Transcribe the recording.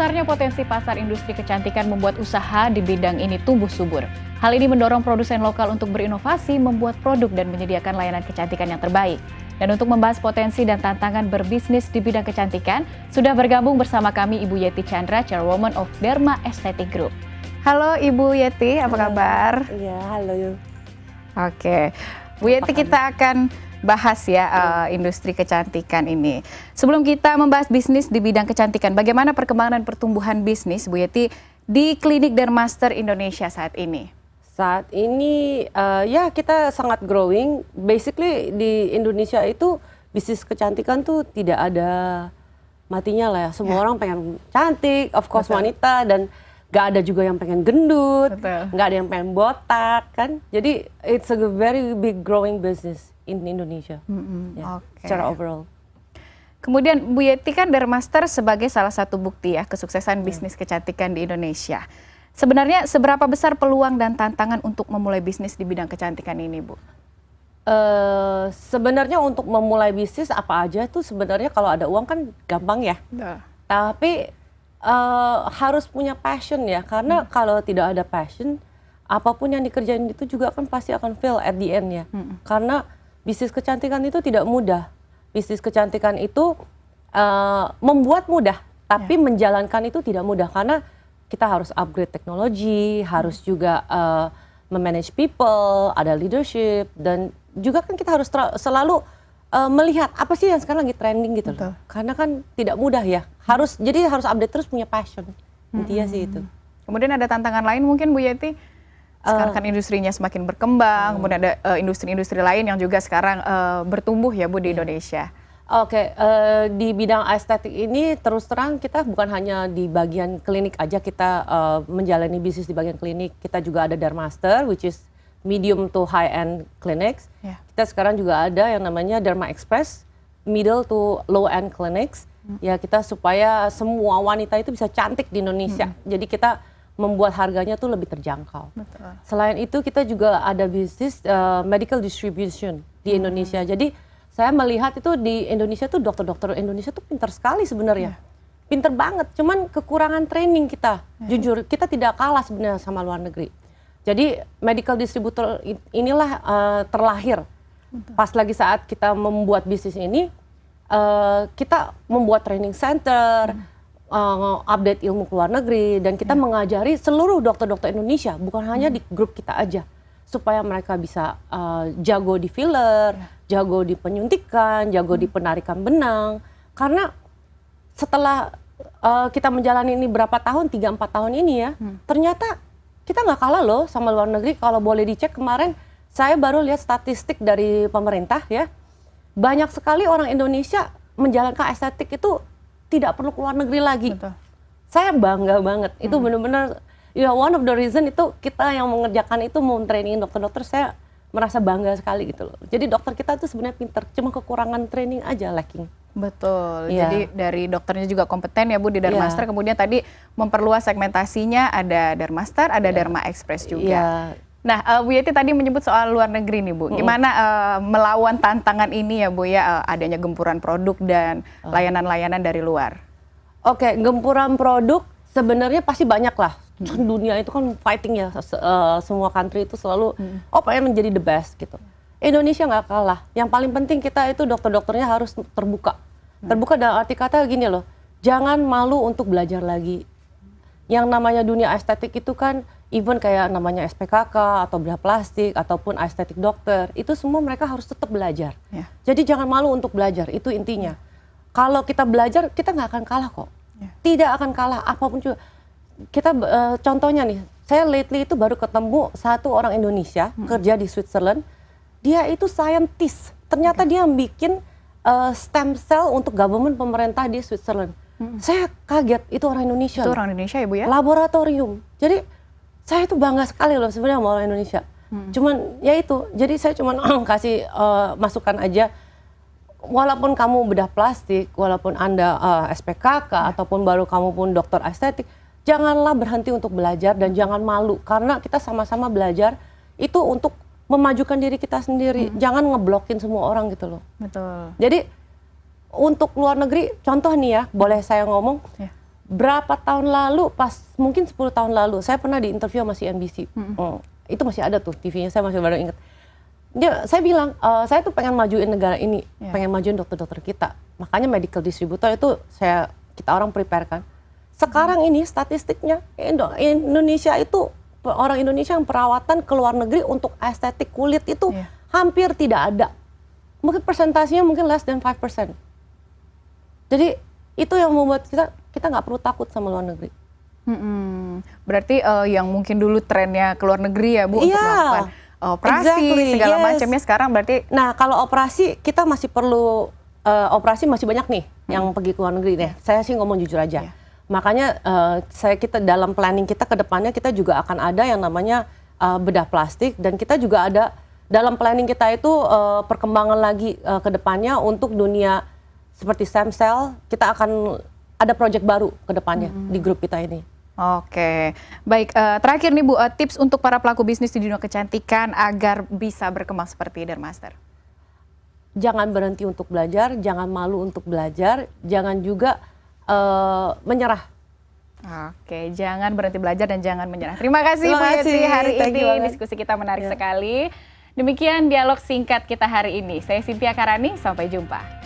besarnya potensi pasar industri kecantikan membuat usaha di bidang ini tumbuh subur. Hal ini mendorong produsen lokal untuk berinovasi, membuat produk dan menyediakan layanan kecantikan yang terbaik. Dan untuk membahas potensi dan tantangan berbisnis di bidang kecantikan, sudah bergabung bersama kami Ibu Yeti Chandra, Chairwoman of Derma Aesthetic Group. Halo Ibu Yeti, apa kabar? Iya, halo. Oke, Bu Yeti, kita akan bahas ya industri kecantikan ini. Sebelum kita membahas bisnis di bidang kecantikan, bagaimana perkembangan dan pertumbuhan bisnis Bu Yeti di Klinik Dermaster Indonesia saat ini? Saat ini ya kita sangat growing. Basically di Indonesia itu bisnis kecantikan tuh tidak ada matinya lah ya. Semua orang pengen cantik, of course. Betul. Wanita, dan gak ada juga yang pengen gendut, gak ada yang pengen botak kan. Jadi it's a very big growing business in Indonesia. Secara overall. Kemudian Bu Yeti kan Dermaster sebagai salah satu bukti ya kesuksesan bisnis kecantikan di Indonesia. Sebenarnya seberapa besar peluang dan tantangan untuk memulai bisnis di bidang kecantikan ini, Bu? Sebenarnya untuk memulai bisnis apa aja tuh sebenarnya kalau ada uang kan gampang ya. Tapi harus punya passion ya, karena kalau tidak ada passion, apapun yang dikerjain itu juga kan pasti akan fail at the end ya. Karena bisnis kecantikan itu tidak mudah. Bisnis kecantikan itu membuat mudah, tapi menjalankan itu tidak mudah karena kita harus upgrade teknologi, harus juga memanage people, ada leadership, dan juga kan kita harus selalu melihat apa sih yang sekarang lagi trending gitu loh. Karena kan tidak mudah ya. Jadi harus update terus, punya passion. Intinya sih itu. Kemudian ada tantangan lain mungkin Bu Yeti? Sekarang kan industrinya semakin berkembang, kemudian ada industri-industri lain yang juga sekarang bertumbuh ya Bu di Indonesia. Oke, di bidang estetik ini terus terang kita bukan hanya di bagian klinik aja kita menjalani bisnis di bagian klinik. Kita juga ada Dermaster, which is medium to high-end clinics. Kita sekarang juga ada yang namanya Derma Express, middle to low-end clinics. Ya kita supaya semua wanita itu bisa cantik di Indonesia. Jadi kita membuat harganya tuh lebih terjangkau. Selain itu kita juga ada bisnis medical distribution di Indonesia. Jadi saya melihat itu di Indonesia tuh dokter-dokter Indonesia tuh pintar sekali sebenarnya. Pintar banget, cuman kekurangan training kita. Jujur, kita tidak kalah sebenarnya sama luar negeri. Jadi medical distributor inilah terlahir. Pas lagi saat kita membuat bisnis ini, kita membuat training center, update ilmu ke luar negeri, dan kita mengajari seluruh dokter-dokter Indonesia, bukan hanya di grup kita aja, supaya mereka bisa jago di filler, jago di penyuntikan, jago di penarikan benang. Karena setelah kita menjalani ini berapa tahun, 3-4 tahun ini ya, ternyata kita nggak kalah loh sama luar negeri. Kalau boleh dicek, kemarin saya baru lihat statistik dari pemerintah ya, banyak sekali orang Indonesia menjalankan estetik itu tidak perlu keluar negeri lagi. Saya bangga banget, itu benar-benar ya, one of the reason itu kita yang mengerjakan itu, mau training dokter-dokter, saya merasa bangga sekali gitu loh. Jadi dokter kita tuh sebenarnya pintar, cuma kekurangan training aja lacking. Betul, jadi dari dokternya juga kompeten ya Bu di Dermaster, kemudian tadi memperluas segmentasinya, ada Dermaster, ada Derma Express juga. Nah Bu Yeti tadi menyebut soal luar negeri nih Bu, gimana melawan tantangan ini ya Bu ya, adanya gempuran produk dan layanan-layanan dari luar? Oke, gempuran produk sebenarnya pasti banyak lah. Dunia itu kan fighting ya, semua country itu selalu pengen menjadi the best gitu. Indonesia nggak kalah. Yang paling penting kita itu dokter-dokternya harus terbuka. Terbuka dalam arti kata gini loh, jangan malu untuk belajar lagi. Yang namanya dunia estetik itu kan, even kayak namanya SPKK atau bedah plastik ataupun estetik dokter, itu semua mereka harus tetap belajar. Jadi jangan malu untuk belajar, itu intinya. Kalau kita belajar, kita nggak akan kalah kok. Tidak akan kalah apapun juga. Kita contohnya nih, saya lately itu baru ketemu satu orang Indonesia kerja di Switzerland. Dia itu scientist. Ternyata dia bikin stem cell untuk government pemerintah di Switzerland. Saya kaget, itu orang Indonesia. Itu orang Indonesia ya Bu ya? Laboratorium. Jadi saya itu bangga sekali loh sebenarnya sama orang Indonesia. Cuman ya itu, jadi saya cuman kasih masukan aja. Walaupun kamu bedah plastik, walaupun Anda SPKK ataupun baru kamu pun dokter estetik, janganlah berhenti untuk belajar dan jangan malu, karena kita sama-sama belajar itu untuk memajukan diri kita sendiri. Jangan ngeblokin semua orang gitu loh. Betul. Jadi untuk luar negeri, contoh nih ya, boleh saya ngomong, berapa tahun lalu, mungkin 10 tahun lalu, saya pernah diinterview sama CNBC. Itu masih ada tuh TV-nya, saya masih baru ingat. Saya bilang, saya tuh pengen majuin negara ini, pengen majuin dokter-dokter kita. Makanya medical distributor itu kita orang prepare kan. Sekarang ini statistiknya, Indonesia itu, orang Indonesia yang perawatan ke luar negeri untuk estetik kulit itu hampir tidak ada. Mungkin persentasenya mungkin less than 5%. Jadi itu yang membuat kita nggak perlu takut sama luar negeri. Berarti yang mungkin dulu trennya ke luar negeri ya Bu, untuk melakukan operasi segala macamnya, sekarang berarti. Nah kalau operasi kita masih perlu, operasi masih banyak nih yang pergi ke luar negeri deh. Saya sih ngomong jujur aja. Makanya kita dalam planning kita ke depannya kita juga akan ada yang namanya bedah plastik, dan kita juga ada dalam planning kita itu perkembangan lagi ke depannya untuk dunia seperti stem cell. Kita akan ada project baru ke depannya di grup kita ini. Oke, baik. Terakhir nih Bu, tips untuk para pelaku bisnis di dunia kecantikan agar bisa berkembang seperti Dermaster. Jangan berhenti untuk belajar, jangan malu untuk belajar, jangan juga menyerah. Oke, jangan berhenti belajar dan jangan menyerah. Terima kasih Bu Yeti hari ini, diskusi kita menarik sekali. Demikian dialog singkat kita hari ini. Saya Cynthia Karani, sampai jumpa.